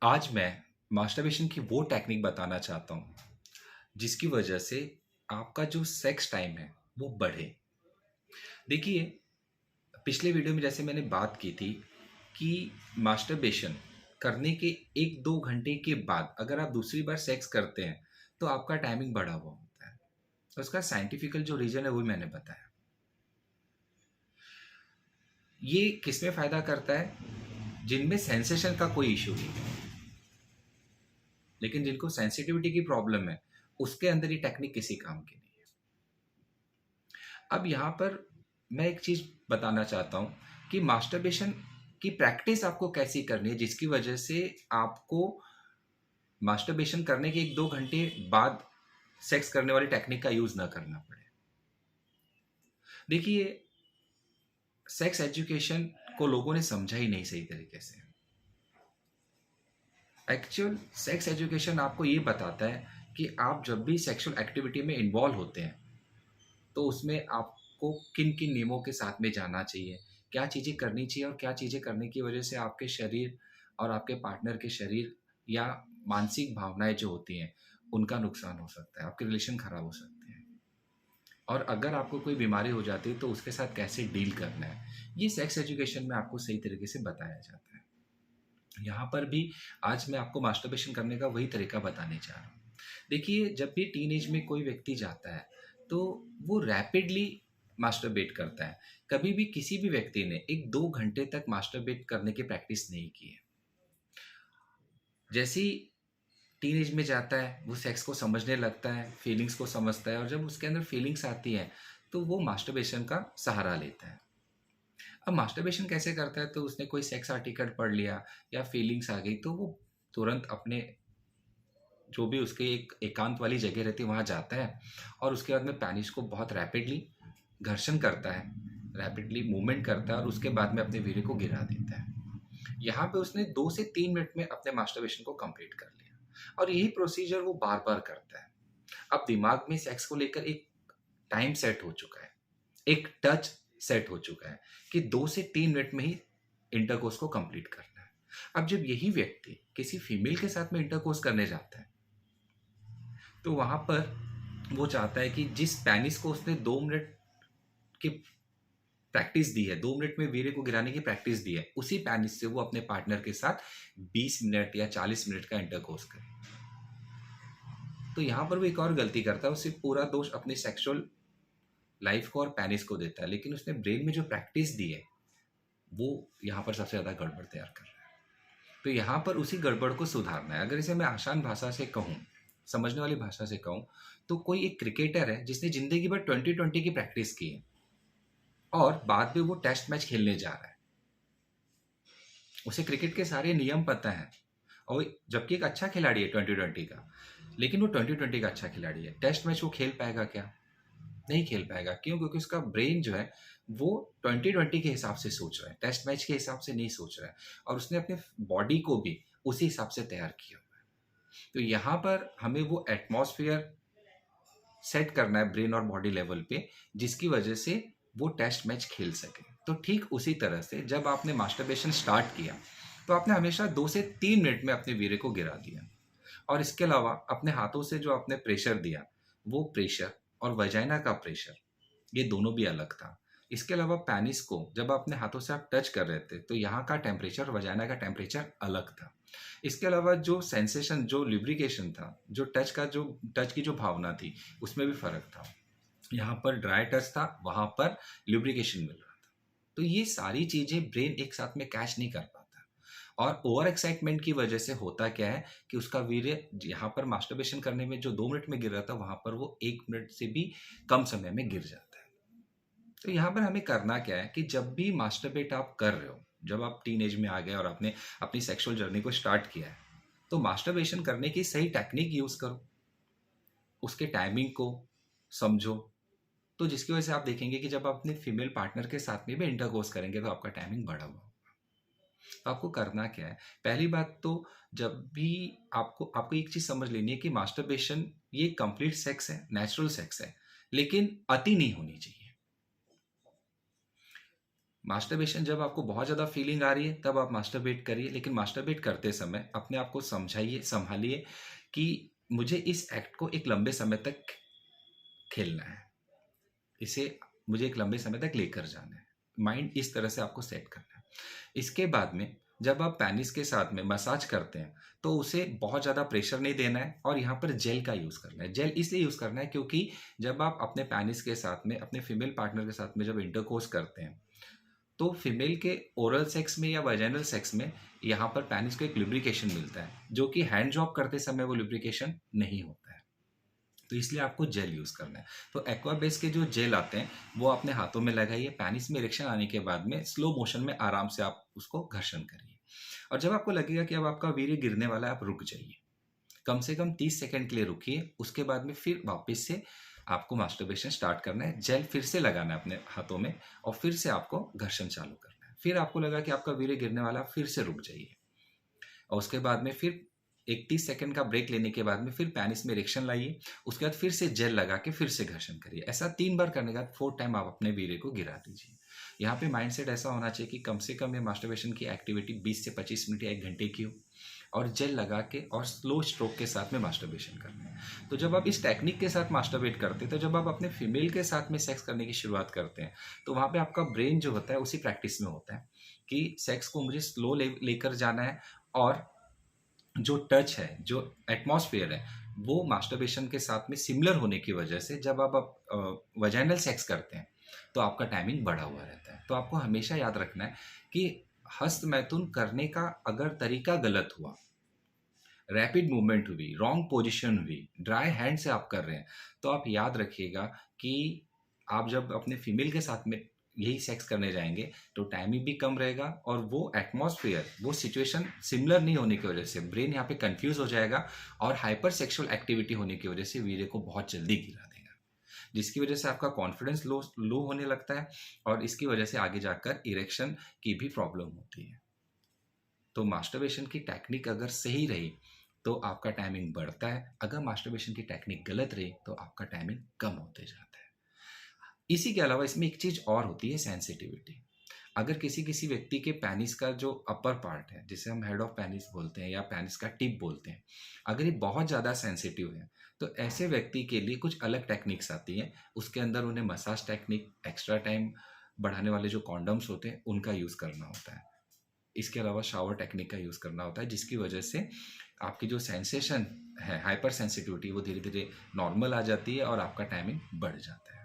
आज मैं मास्टरबेशन की वो टेक्निक बताना चाहता हूँ जिसकी वजह से आपका जो सेक्स टाइम है वो बढ़े। देखिए, पिछले वीडियो में जैसे मैंने बात की थी कि मास्टरबेशन करने के 1-2 घंटे के बाद अगर आप दूसरी बार सेक्स करते हैं तो आपका टाइमिंग बढ़ा हुआ होता है। तो उसका साइंटिफिकल जो रीजन है वो भी मैंने बताया। ये किसमें फ़ायदा करता है? जिनमें सेंसेशन का कोई इशू नहीं है, लेकिन जिनको सेंसिटिविटी की प्रॉब्लम है उसके अंदर ये टेक्निक किसी काम की नहीं है। अब यहाँ पर मैं एक चीज़ बताना चाहता हूँ कि मास्टरबेशन की प्रैक्टिस आपको कैसी करनी है जिसकी वजह से आपको मास्टरबेशन करने के 1-2 घंटे बाद सेक्स करने वाली टेक्निक का यूज़ ना करना पड़े। देखिए, सेक्स एजुकेशन को लोगों ने समझा ही नहीं सही तरीके से। एक्चुअल सेक्स एजुकेशन आपको ये बताता है कि आप जब भी सेक्सुअल एक्टिविटी में इन्वॉल्व होते हैं तो उसमें आपको किन किन नियमों के साथ में जाना चाहिए, क्या चीज़ें करनी चाहिए और क्या चीज़ें करने की वजह से आपके शरीर और आपके पार्टनर के शरीर या मानसिक भावनाएं जो होती हैं उनका नुकसान हो सकता है, आपके रिलेशन खराब हो सकते हैं। और अगर आपको कोई बीमारी हो जाती है तो उसके साथ कैसे डील करना है, ये सेक्स एजुकेशन में आपको सही तरीके से बताया जाता है। यहाँ पर भी आज मैं आपको मास्टरबेशन करने का वही तरीका बताने जा रहा हूँ। देखिए, जब भी टीनेज में कोई व्यक्ति जाता है तो वो रैपिडली मास्टरबेट करता है। कभी भी किसी भी व्यक्ति ने 1-2 घंटे तक मास्टरबेट करने की प्रैक्टिस नहीं की है। जैसे ही टीनेज में जाता है वो सेक्स को समझने लगता है, फीलिंग्स को समझता है और जब उसके अंदर फीलिंग्स आती हैं तो वो मास्टरबेशन का सहारा लेता है। अब मास्टरबेशन कैसे करता है? तो उसने कोई सेक्स आर्टिकल पढ़ लिया या फीलिंग्स आ गई तो वो तुरंत अपने जो भी उसके एक एकांत वाली जगह रहती है वहाँ जाता है और उसके बाद में पेनिस को बहुत रैपिडली घर्षण करता है, रैपिडली मूवमेंट करता है और उसके बाद में अपने वीर्य को गिरा देता है। यहाँ पे उसने 2 से 3 मिनट में अपने मास्टरबेशन को कंप्लीट कर लिया और यही प्रोसीजर वो बार-बार करता है। अब दिमाग में सेक्स को लेकर एक टाइम सेट हो चुका है, एक टच सेट हो चुका है कि 2 से 3 मिनट में ही इंटरकोर्स को कंप्लीट करना है। अब जब यही व्यक्ति किसी फीमेल के साथ में इंटरकोर्स करने जाता है तो वहाँ पर वो चाहता है कि जिस पेनिस को उसने 2 मिनट की प्रैक्टिस दी है, 2 मिनट में वीर्य को गिराने की प्रैक्टिस दी है, उसी पेनिस से वो अपने पार्टनर के साथ 20 मिनट या 40 मिनट का इंटरकोर्स करे। तो यहाँ पर वो एक और गलती करता है, उसे पूरा दोष अपनी सेक्सुअल लाइफ को और पेनिस को देता है, लेकिन उसने ब्रेन में जो प्रैक्टिस दी है, वो यहाँ पर सबसे ज़्यादा गड़बड़ तैयार कर रहा है। तो यहाँ पर उसी गड़बड़ को सुधारना है। अगर इसे मैं आसान भाषा से कहूँ, समझने वाली भाषा से कहूँ, तो कोई एक क्रिकेटर है जिसने ज़िंदगी भर 20-20 की प्रैक्टिस की है और बाद में वो टेस्ट मैच खेलने जा रहा है। उसे क्रिकेट के सारे नियम पता हैं और जबकि एक अच्छा खिलाड़ी है 20-20 का, लेकिन वो 20-20 का अच्छा खिलाड़ी है। टेस्ट मैच वो खेल पाएगा क्या? नहीं खेल पाएगा। क्यों? क्योंकि उसका ब्रेन जो है वो 20-20 के हिसाब से सोच रहा है, टेस्ट मैच के हिसाब से नहीं सोच रहा है और उसने अपने बॉडी को भी उसी हिसाब से तैयार किया हुआ है। तो यहाँ पर हमें वो एटमॉस्फेयर सेट करना है ब्रेन और बॉडी लेवल पे, जिसकी वजह से वो टेस्ट मैच खेल सके। तो ठीक उसी तरह से जब आपने मास्टरबेशन स्टार्ट किया तो आपने हमेशा 2 से 3 मिनट में अपने वीर्य को गिरा दिया और इसके अलावा अपने हाथों से जो आपने प्रेशर दिया, वो प्रेशर और वजाइना का प्रेशर, ये दोनों भी अलग था। इसके अलावा पेनिस को जब अपने हाथों से आप टच कर रहे थे तो यहाँ का टेम्परेचर, वजाइना का टेम्परेचर अलग था। इसके अलावा जो सेंसेशन, जो लुब्रिकेशन था, जो टच की जो भावना थी, उसमें भी फ़र्क था। यहाँ पर ड्राई टच था, वहाँ पर लुब्रिकेशन मिल रहा था। तो ये सारी चीज़ें ब्रेन एक साथ में कैच नहीं कर पाता और ओवर एक्साइटमेंट की वजह से होता क्या है कि उसका वीर्य यहाँ पर मास्टरबेशन करने में जो 2 मिनट में गिर रहा था, वहाँ पर वो 1 मिनट से भी कम समय में गिर जाता है। तो यहाँ पर हमें करना क्या है कि जब भी मास्टरबेट आप कर रहे हो, जब आप टीनेज में आ गए और आपने अपनी सेक्सुअल जर्नी को स्टार्ट किया है, तो मास्टरबेशन करने की सही टेक्निक यूज़ करो, उसके टाइमिंग को समझो। तो जिसकी वजह से आप देखेंगे कि जब आप अपने फीमेल पार्टनर के साथ में भी इंटरकोर्स करेंगे तो आपका टाइमिंग बढ़ा हुआ होगा। तो आपको करना क्या है? पहली बात तो जब भी आपको आपको एक चीज़ समझ लेनी है कि मास्टरबेशन ये कंप्लीट सेक्स है, नेचुरल सेक्स है, लेकिन अति नहीं होनी चाहिए। मास्टरबेशन जब आपको बहुत ज़्यादा फीलिंग आ रही है तब आप मास्टरबेट करिए, लेकिन मास्टरबेट करते समय अपने आप को समझाइए, संभालिए कि मुझे इस एक्ट को एक लंबे समय तक खेलना है, इसे मुझे एक लंबे समय तक लेकर जाना है। माइंड इस तरह से आपको सेट करना है। इसके बाद में जब आप पेनिस के साथ में मसाज करते हैं तो उसे बहुत ज़्यादा प्रेशर नहीं देना है और यहाँ पर जेल का यूज़ करना है। जेल इसलिए यूज़ करना है क्योंकि जब आप अपने पेनिस के साथ में अपने फीमेल पार्टनर के साथ में जब इंटरकोर्स करते हैं तो फीमेल के ओरल सेक्स में या वाजाइनल सेक्स में यहाँ पर पेनिस को एक लुब्रिकेशन मिलता है, जो कि हैंड जॉब करते समय वो लुब्रिकेशन नहीं होता है। तो इसलिए आपको जेल यूज़ करना है। तो एक्वा बेस के जो जेल आते हैं वो अपने हाथों में लगाइए, पेनिस में इरेक्शन आने के बाद में स्लो मोशन में आराम से आप उसको घर्षण करिए और जब आपको लगेगा कि अब आपका वीर्य गिरने वाला है, आप रुक जाइए। कम से कम 30 सेकंड के लिए रुकिए, उसके बाद में फिर वापस से आपको मास्टरबेशन स्टार्ट करना है। जेल फिर से लगाना है अपने हाथों में और फिर से आपको घर्षण चालू करना है। फिर आपको लगा कि आपका वीर्य गिरने वाला, फिर से रुक जाइए और उसके बाद में फिर 31 सेकंड का ब्रेक लेने के बाद में फिर पेनिस में इरेक्शन लाइए, उसके बाद फिर से जेल लगा के फिर से घर्षण करिए। ऐसा 3 बार करने के बाद 4th टाइम आप अपने वीर्य को गिरा दीजिए। यहाँ पे माइंडसेट ऐसा होना चाहिए कि कम से कम ये मास्टरबेशन की एक्टिविटी 20 से 25 मिनट या 1 घंटे की हो और जेल लगा के और स्लो स्ट्रोक के साथ में मास्टरबेशन करना है। तो जब आप इस टेक्निक के साथ मास्टरबेट करते हैं, तो जब आप अपने फीमेल के साथ में सेक्स करने की शुरुआत करते हैं, तो वहाँ पे आपका ब्रेन जो होता है उसी प्रैक्टिस में होता है कि सेक्स को मुझे स्लो लेकर जाना है और जो टच है, जो एटमॉस्फेयर है, वो मास्टरबेशन के साथ में सिमिलर होने की वजह से जब आप वजाइनल सेक्स करते हैं तो आपका टाइमिंग बढ़ा हुआ रहता है। तो आपको हमेशा याद रखना है कि हस्त मैथुन करने का अगर तरीका गलत हुआ, रैपिड मूवमेंट हुई, रॉन्ग पोजीशन हुई, ड्राई हैंड से आप कर रहे हैं, तो आप याद रखिएगा कि आप जब अपने फीमेल के साथ में यही सेक्स करने जाएंगे तो टाइमिंग भी कम रहेगा और वो एटमॉस्फेयर, वो सिचुएशन सिमिलर नहीं होने की वजह से ब्रेन यहाँ पे कंफ्यूज हो जाएगा और हाइपर सेक्सुअल एक्टिविटी होने की वजह से वीर्य को बहुत जल्दी गिरा देगा, जिसकी वजह से आपका कॉन्फिडेंस लो होने लगता है और इसकी वजह से आगे जाकर इरेक्शन की भी प्रॉब्लम होती है। तो मास्टरबेशन की टेक्निक अगर सही रही तो आपका टाइमिंग बढ़ता है, अगर मास्टरबेशन की टेक्निक गलत रही तो आपका टाइमिंग कम होते जाता है। इसी के अलावा इसमें एक चीज़ और होती है, सेंसिटिविटी। अगर किसी किसी व्यक्ति के पेनिस का जो अपर पार्ट है, जिसे हम हेड ऑफ पेनिस बोलते हैं या पेनिस का टिप बोलते हैं, अगर ये बहुत ज़्यादा सेंसिटिव है तो ऐसे व्यक्ति के लिए कुछ अलग टेक्निक्स आती हैं। उसके अंदर उन्हें मसाज टेक्निक, एक्स्ट्रा टाइम बढ़ाने वाले जो कॉन्डम्स होते हैं उनका यूज़ करना होता है। इसके अलावा शावर टेक्निक का यूज़ करना होता है, जिसकी वजह से आपकी जो सेंसेशन है, हाइपर सेंसिटिविटी, वो धीरे धीरे नॉर्मल आ जाती है और आपका टाइमिंग बढ़ जाता है।